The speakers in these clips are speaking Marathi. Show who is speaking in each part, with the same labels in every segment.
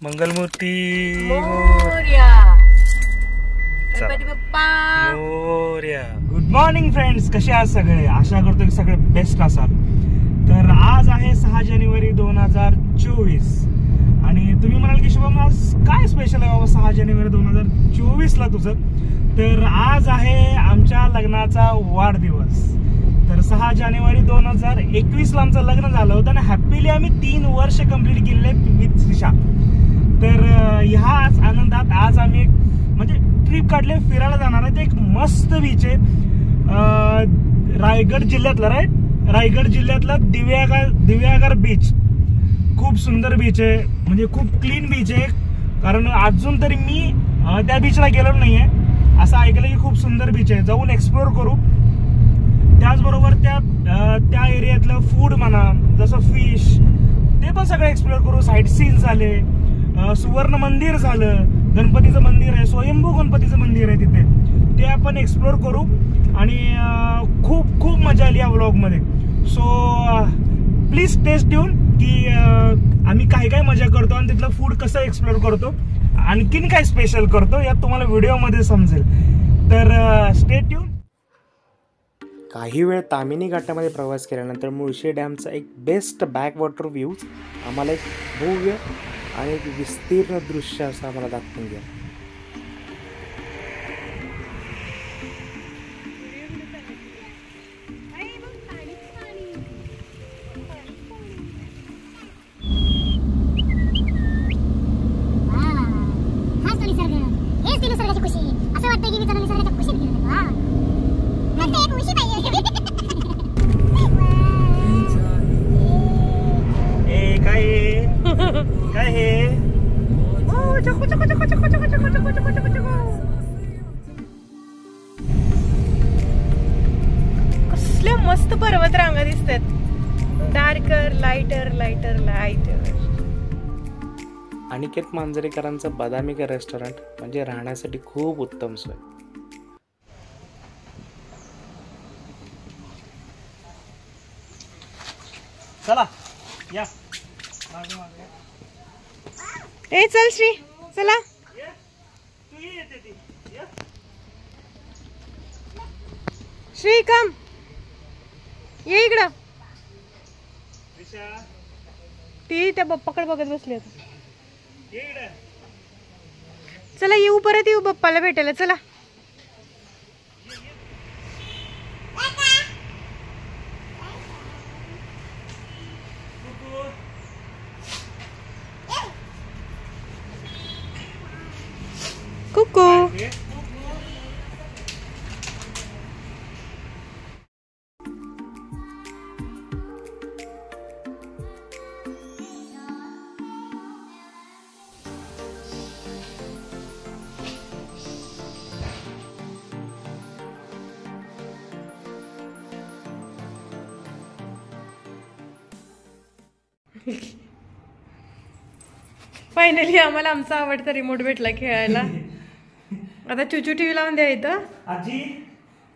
Speaker 1: Mangalmurti
Speaker 2: Morya. Ganpati Bappa
Speaker 1: Morya. Good morning friends, कसे आहात सगळे? आशा करतो की सगळे बेस्ट असाल. तर आज आहे 6 जानेवारी 2024 आणि तुम्ही म्हणाल की शुभम आज काय स्पेशल आहे बाबा 6 जानेवारी 2024 ला तुझं? तर आज आहे आमच्या लग्नाचा वाढदिवस. तर 6 जानेवारी 2021 ला आमचं लग्न झालं होतं आणि हॅपीली आम्ही 3 वर्ष कंप्लीट केलेले विथ श्रीषा. तर ह्याच आनंदात आज आम्ही एक म्हणजे ट्रिप काढले, फिरायला जाणार आहे. एक मस्त बीच आहे रायगड जिल्ह्यातला, रायगड जिल्ह्यातला दिव्यागर बीच. खूप सुंदर बीच आहे, म्हणजे खूप क्लीन बीच आहे. कारण अजून तरी मी त्या बीचला गेलो नाहीये, असं ऐकलं की खूप सुंदर बीच आहे. जाऊन एक्सप्लोर करू. त्याचबरोबर त्या एरियातलं फूड म्हणा, जसं फिश, ते पण सगळं एक्सप्लोर करू. साईट सीन झाले, सुवर्ण मंदिर झालं, गणपतीचं मंदिर आहे, स्वयंभू गणपतीचं मंदिर आहे तिथे, ते आपण एक्सप्लोर करू. आणि खूप खूप मजा आली या व्लॉगमध्ये. सो प्लीज स्टे ट्यून की आम्ही काय काय मजा करतो आणि तिथलं फूड कसं एक्सप्लोर करतो, आणखीन काय स्पेशल करतो, यात तुम्हाला व्हिडिओमध्ये समजेल. तर स्टे ट्यून. काही वेळ तामिनी घाटामध्ये प्रवास केल्यानंतर मुळशी डॅमचा एक बेस्ट बॅकवॉटर व्ह्यूज आम्हाला एक भव्य आणि एक विस्तीर्ण दृश्य असं आम्हाला दाखवून द्या. काय हे
Speaker 2: कसल्या मस्त पर्वत रांगा दिसतात. Darker lighter lighter lighter.
Speaker 1: Aniket मांजरेकरांचं बदामी का रेस्टॉरंट म्हणजे राहण्यासाठी खूप उत्तम सोय. चला या.
Speaker 2: ए चल श्री, चला. श्री कम, ये इकडं. ती त्या बाप्पाकडे बघत बसली होती. चला येऊ, परत येऊ बाप्पाला भेटायला. चला कुकू. फायनली आम्हाला आमचा आवडता रिमोट भेटला खेळायला. आता चुचू टीव्ही लावून द्या इथं.
Speaker 1: आजी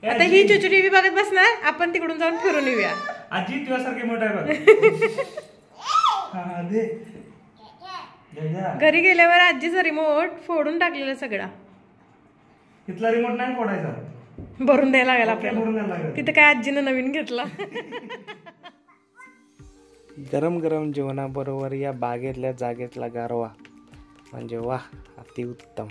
Speaker 2: आता ही चुचू टीव्ही बघत बसणार, आपण तिकडून जाऊन फिरून येऊया.
Speaker 1: आजी तुझ्यासारखे मोठा आहे बघ.
Speaker 2: घरी गेल्यावर आजीचा रिमोट फोडून टाकलेला सगळा.
Speaker 1: तिथला रिमोट नाही फोडायचा,
Speaker 2: भरून द्यायला लागेल आपल्याला. तिथं काय आजीनं नवीन घेतला.
Speaker 1: गरम गरम जेवणाबरोबर या बागेतल्या जागेतला गारवा म्हणजे वाह, अतिउत्तम.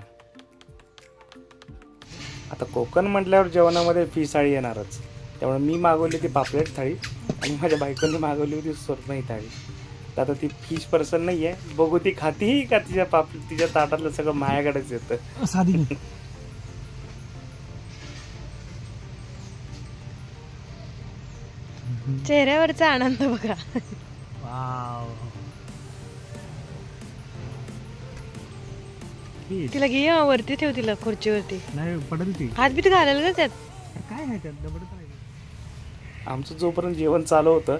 Speaker 1: आता कोकण म्हटल्यावर जेवणामध्ये फिश थाळी येणारच. त्यामुळे मी मागवली होती पापलेट थाळी आणि माझ्या बायकोने मागवली होती सुरमई थाळी. तर आता ती फिश पर्सन नाही आहे, बघू ती खाती का तिच्या ताटातलं सगळं माझ्याकडेच येतं. साधी
Speaker 2: चेहऱ्यावरचा आनंद बघा. तिला घे वरती ठेव, तिला खुर्चीवरती.
Speaker 1: नाही पडेल ती.
Speaker 2: हात बीत घालायला का त्यात?
Speaker 1: काय आहे त्यात? आमचं जोपर्यंत जेवण चालू होतं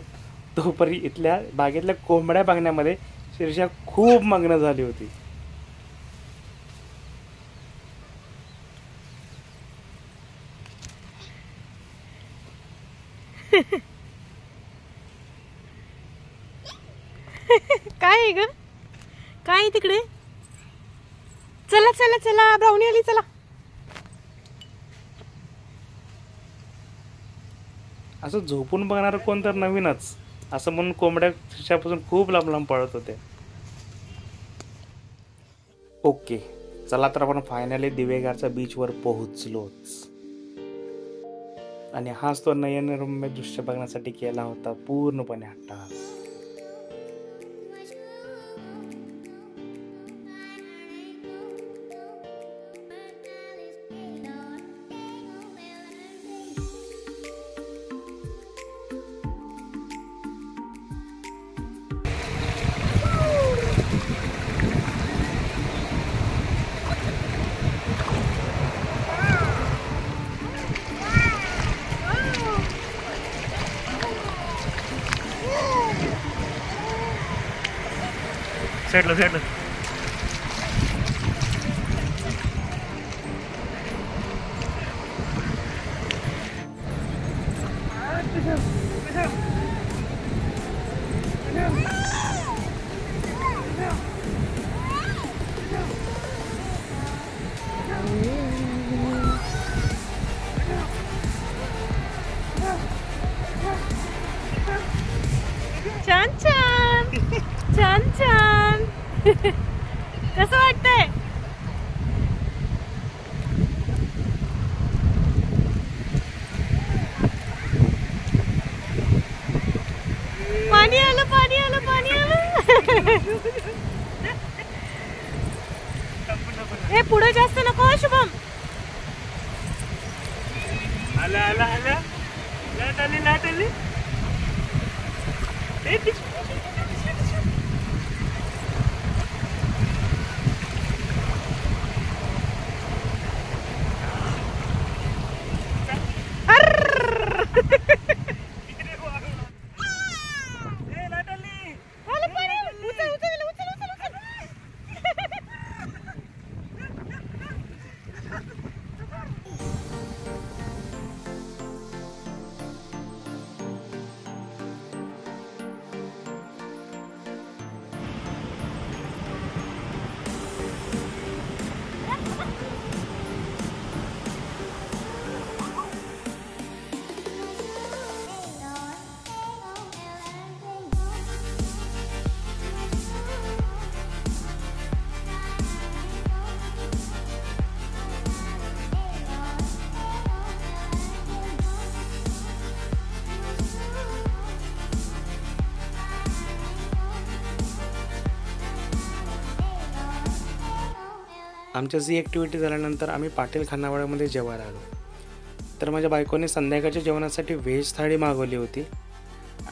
Speaker 1: तोपर्यंत इथल्या बागेतल्या कोंबड्या बघण्यामध्ये शीर्षा खूप मग्न झाली होती.
Speaker 2: काय आहे ग? काय आहे तिकडे? चला चला चला, ब्राउनी आली, चला.
Speaker 1: असं झोपून बघणार कोण तर नवीनच असं म्हणून कोंबड्या त्याच्यापासून खूप लांब लांब पळत होते. ओके, चला तर आपण फायनली दिवेगारच्या बीचवर पोहोचलोच. आणि हाच तो नयनरम्य दृश्य बघण्यासाठी केला होता पूर्णपणे हट्टास. सेटलं सेटलं.
Speaker 2: छान छान छान छान. कसं वाटतंय? पाणी आलं पाणी आलं पाणी आलं. हे पुढे जास्त नको शुभम.
Speaker 1: आला आला आला, लाट आली लाट आली. आमच्या सी ॲक्टिव्हिटी झाल्यानंतर आम्ही पाटील खानावळ्यामध्ये जेवायला आलो. तर माझ्या बायकोने संध्याकाळच्या जेवणासाठी व्हेज थाळी मागवली होती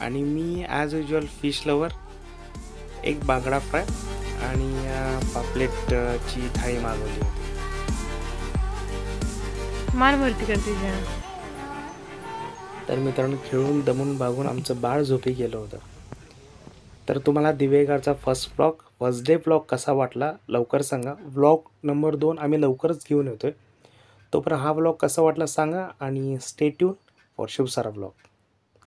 Speaker 1: आणि मी ॲज युजल फिश लवर, एक बांगडा फ्राय आणि पापलेटची थाळी मागवली होती.
Speaker 2: मान वरती करते.
Speaker 1: तर मित्रांनो, खेळून दमून भागून आमचं बाळ झोपी गेलं होतं. तर तुम्हाला दिवेगारचा फर्स्ट डे व्लॉग कसा वाटला लवकर सांगा. व्लॉग नंबर 2 आम्ही लवकरच घेऊन येतोय. तोपर्यंत हा व्लॉग कसा वाटला सांगा आणि स्टे ट्यून फॉर शिवसारा व्लॉग.